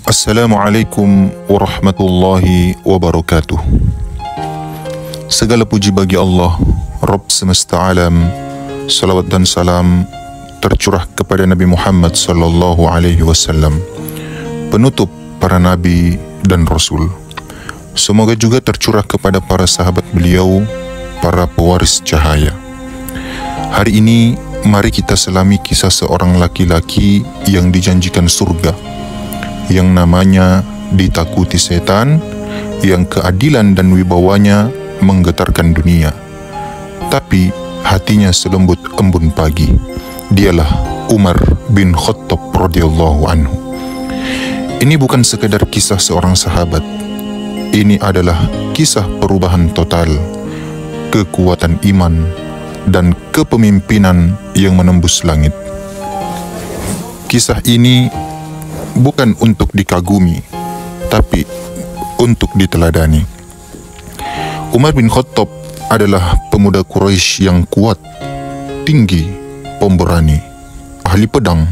Assalamualaikum warahmatullahi wabarakatuh. Segala puji bagi Allah, Rabb semesta alam. Salawat dan salam tercurah kepada Nabi Muhammad sallallahu alaihi wasallam, penutup para nabi dan rasul. Semoga juga tercurah kepada para sahabat beliau, para pewaris cahaya. Hari ini mari kita selami kisah seorang laki-laki yang dijanjikan surga, yang namanya ditakuti setan, yang keadilan dan wibawanya menggetarkan dunia, tapi hatinya selembut embun pagi. Dialah Umar bin Khattab radhiyallahu anhu. Ini bukan sekedar kisah seorang sahabat. Ini adalah kisah perubahan total, kekuatan iman dan kepemimpinan yang menembus langit. Kisah ini bukan untuk dikagumi, tapi untuk diteladani. Umar bin Khattab adalah pemuda Quraisy yang kuat, tinggi, pemberani, ahli pedang,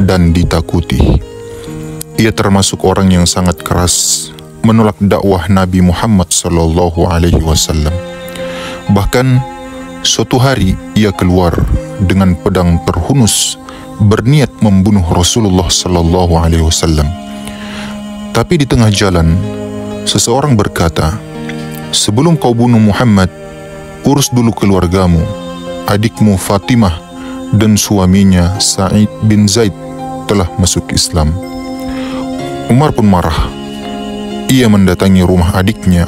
dan ditakuti. Ia termasuk orang yang sangat keras menolak dakwah Nabi Muhammad sallallahu alaihi wasallam. Bahkan suatu hari ia keluar dengan pedang terhunus berniat membunuh Rasulullah sallallahu alaihi wasallam. Tapi di tengah jalan seseorang berkata, "Sebelum kau bunuh Muhammad, urus dulu keluargamu. Adikmu Fatimah dan suaminya Sa'id bin Zaid telah masuk Islam." Umar pun marah. Ia mendatangi rumah adiknya.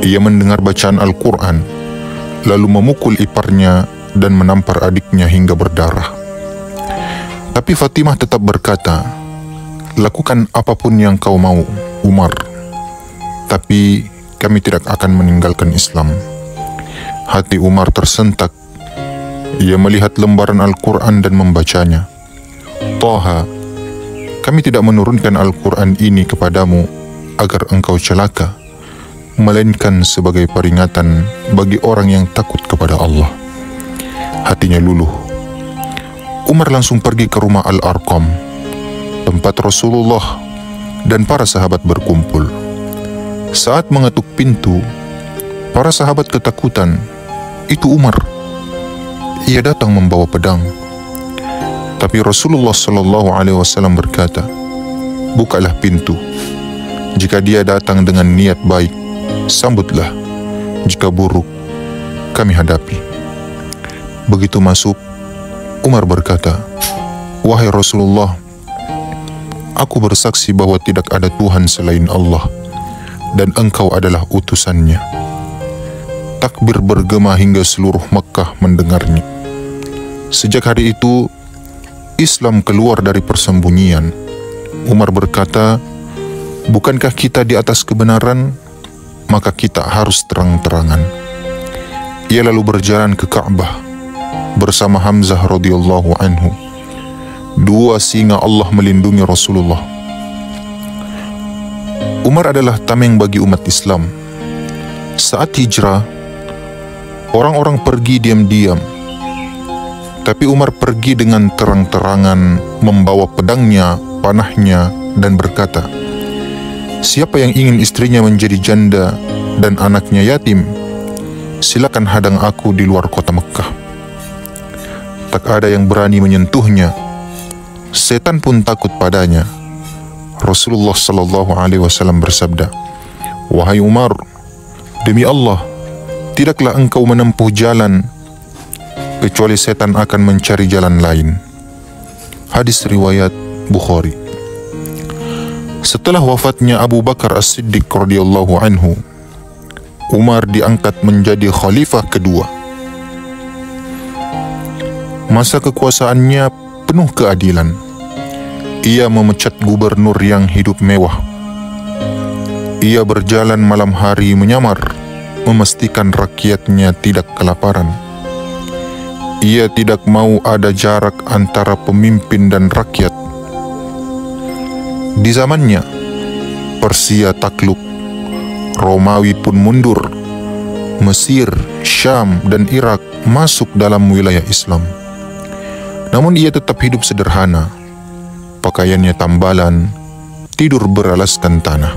Ia mendengar bacaan Al-Quran, lalu memukul iparnya dan menampar adiknya hingga berdarah. Tapi Fatimah tetap berkata, "Lakukan apapun yang kau mau, Umar. Tapi kami tidak akan meninggalkan Islam." Hati Umar tersentak. Ia melihat lembaran Al-Quran dan membacanya. "Taha, kami tidak menurunkan Al-Quran ini kepadamu agar engkau celaka, melainkan sebagai peringatan bagi orang yang takut kepada Allah." Hatinya luluh. Umar langsung pergi ke rumah Al-Arqam, tempat Rasulullah dan para sahabat berkumpul. Saat mengetuk pintu, para sahabat ketakutan. Itu Umar. Ia datang membawa pedang. Tapi Rasulullah sallallahu alaihi wasallam berkata, "Bukalah pintu. Jika dia datang dengan niat baik, sambutlah. Jika buruk, kami hadapi." Begitu masuk, Umar berkata, "Wahai Rasulullah, aku bersaksi bahwa tidak ada Tuhan selain Allah dan engkau adalah utusannya." Takbir bergema hingga seluruh Mekkah mendengarnya. Sejak hari itu, Islam keluar dari persembunyian. Umar berkata, "Bukankah kita di atas kebenaran? Maka kita harus terang-terangan." Ia lalu berjalan ke Ka'bah bersama Hamzah radhiyallahu anhu. Dua singa Allah melindungi Rasulullah. Umar adalah tameng bagi umat Islam. Saat hijrah, orang-orang pergi diam-diam. Tapi Umar pergi dengan terang-terangan, membawa pedangnya, panahnya, dan berkata, "Siapa yang ingin istrinya menjadi janda dan anaknya yatim, silakan hadang aku di luar kota Mekkah." Tak ada yang berani menyentuhnya. Setan pun takut padanya. Rasulullah sallallahu alaihi wasallam bersabda, "Wahai Umar, demi Allah, tidaklah engkau menempuh jalan kecuali setan akan mencari jalan lain." Hadis riwayat Bukhari. Setelah wafatnya Abu Bakar As-Siddiq radhiyallahu anhu, Umar diangkat menjadi khalifah kedua. Masa kekuasaannya penuh keadilan. Ia memecat gubernur yang hidup mewah. Ia berjalan malam hari menyamar, memastikan rakyatnya tidak kelaparan. Ia tidak mau ada jarak antara pemimpin dan rakyat. Di zamannya, Persia takluk, Romawi pun mundur, Mesir, Syam, dan Irak masuk dalam wilayah Islam. Namun ia tetap hidup sederhana, pakaiannya tambalan, tidur beralaskan tanah.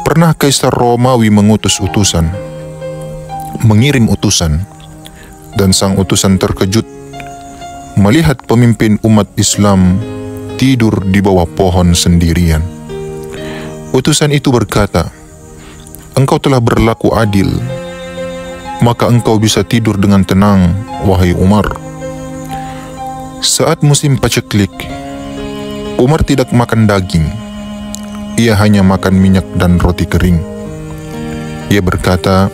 Pernah Kaisar Romawi mengirim utusan, dan sang utusan terkejut melihat pemimpin umat Islam tidur di bawah pohon sendirian. Utusan itu berkata, "Engkau telah berlaku adil, maka engkau bisa tidur dengan tenang, wahai Umar." Saat musim paceklik, Umar tidak makan daging. Ia hanya makan minyak dan roti kering. Ia berkata,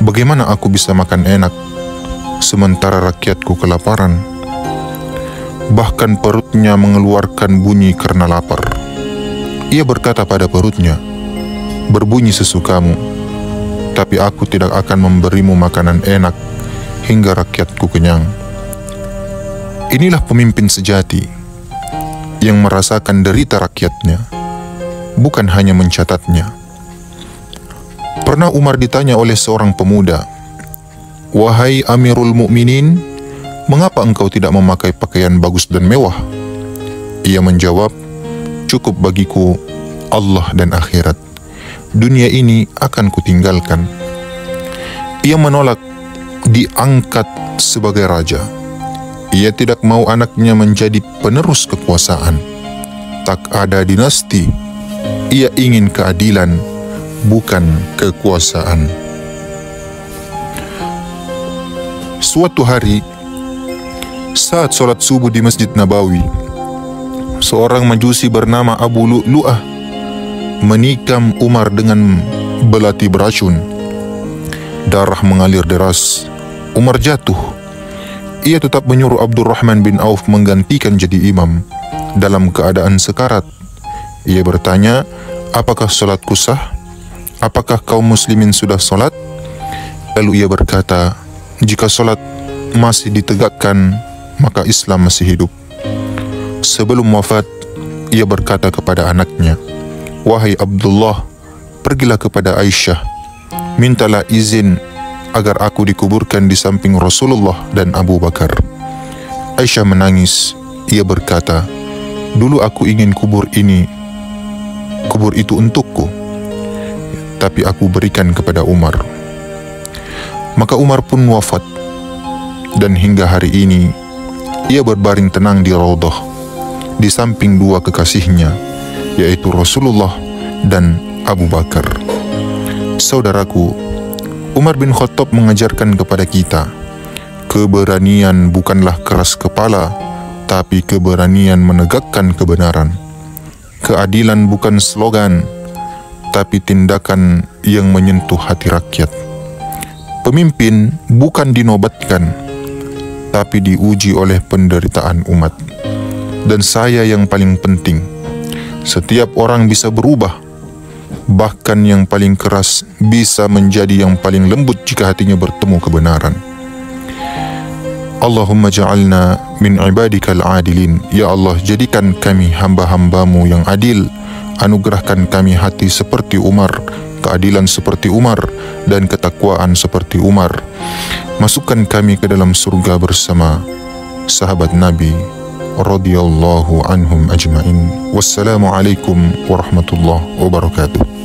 "Bagaimana aku bisa makan enak, sementara rakyatku kelaparan?" Bahkan perutnya mengeluarkan bunyi karena lapar. Ia berkata pada perutnya, "Berbunyi sesukamu, tapi aku tidak akan memberimu makanan enak hingga rakyatku kenyang." Inilah pemimpin sejati yang merasakan derita rakyatnya, bukan hanya mencatatnya. Pernah Umar ditanya oleh seorang pemuda, "Wahai Amirul Mukminin, mengapa engkau tidak memakai pakaian bagus dan mewah?" Ia menjawab, "Cukup bagiku Allah dan akhirat. Dunia ini akan kutinggalkan." Ia menolak diangkat sebagai raja. Ia tidak mau anaknya menjadi penerus kekuasaan. Tak ada dinasti. Ia ingin keadilan, bukan kekuasaan. Suatu hari, saat sholat subuh di Masjid Nabawi, seorang majusi bernama Abu Lu'lu'ah menikam Umar dengan belati beracun. Darah mengalir deras. Umar jatuh. Ia tetap menyuruh Abdurrahman bin Auf menggantikan jadi imam dalam keadaan sekarat. Ia bertanya, "Apakah salatku sah? Apakah kaum muslimin sudah salat?" Lalu ia berkata, "Jika salat masih ditegakkan, maka Islam masih hidup." Sebelum wafat, ia berkata kepada anaknya, "Wahai Abdullah, pergilah kepada Aisyah, mintalah izin agar aku dikuburkan di samping Rasulullah dan Abu Bakar." Aisyah menangis. Ia berkata, "Dulu aku ingin kubur itu untukku, tapi aku berikan kepada Umar." Maka Umar pun wafat, dan hingga hari ini ia berbaring tenang di Raudhah di samping dua kekasihnya, yaitu Rasulullah dan Abu Bakar. Saudaraku, Umar bin Khattab mengajarkan kepada kita, keberanian bukanlah keras kepala, tapi keberanian menegakkan kebenaran. Keadilan bukan slogan, tapi tindakan yang menyentuh hati rakyat. Pemimpin bukan dinobatkan, tapi diuji oleh penderitaan umat. Dan saya yang paling penting, setiap orang bisa berubah, bahkan yang paling keras bisa menjadi yang paling lembut jika hatinya bertemu kebenaran. Allahumma ja'alna min ibadikal adilin. Ya Allah, jadikan kami hamba-hambamu yang adil. Anugerahkan kami hati seperti Umar, keadilan seperti Umar, dan ketakwaan seperti Umar. Masukkan kami ke dalam surga bersama sahabat Nabi radhiyallahu anhum ajma'in. Wassalamualaikum warahmatullahi wabarakatuh.